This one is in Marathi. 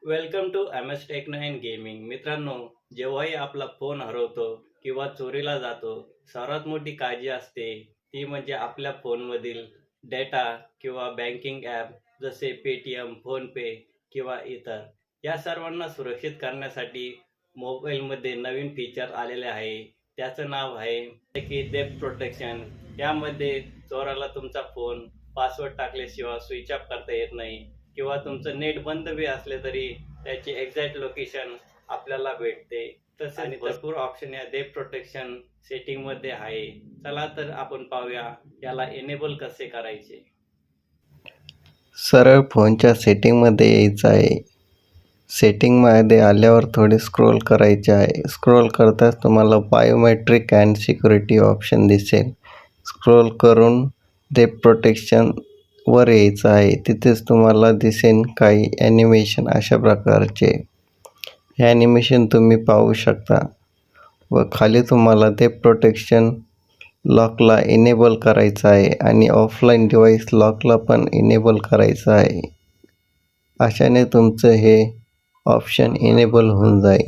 Welcome to MS techno gaming. मित्रांनो, जेव्हाही आपला फोन हरवतो किंवा चोरीला जातो, सर्वात मोठी काळजी असते ती म्हणजे आपल्या फोनमधील डेटा किंवा बँकिंग ॲप जसे Paytm, PhonePe किंवा इतर. या सर्वांना सुरक्षित करण्यासाठी मोबाईलमध्ये नवीन फीचर आलेले आहे. त्याचं नाव आहे की डेप्थ प्रोटेक्शन. यामध्ये चोराला तुमचा फोन पासवर्ड टाकल्याशिवाय स्विच ऑफ करता येत नाही किंवा तुमचं नेट बंद बी असले तरी त्याची एक्झॅक्ट लोकेशन आपल्याला भेटते. तसेच भरपूर ऑप्शन या डेप्थ प्रोटेक्शन सेटिंगमध्ये आहे. चला तर आपण पाहूया याला एनेबल कसे करायचे. सरळ फोनच्या सेटिंगमध्ये यायचं आहे. सेटिंगमध्ये आल्यावर थोडे स्क्रोल करायचे आहे. स्क्रोल करताच तुम्हाला बायोमेट्रिक अँड सिक्युरिटी ऑप्शन दिसेल. स्क्रोल करून डेप्थ प्रोटेक्शन वर यायचं आहे. तिथेच तुम्हाला दिसेल काही ॲनिमेशन अशा प्रकारचे. हे ॲनिमेशन तुम्ही पाहू शकता व खाली तुम्हाला डेप्थ प्रोटेक्शन लॉकला इनेबल करायचं आहे आणि ऑफलाईन डिव्हाइस लॉकला पण इनेबल करायचं आहे. अशाने तुमचं हे ऑप्शन इनेबल होऊन जाईल.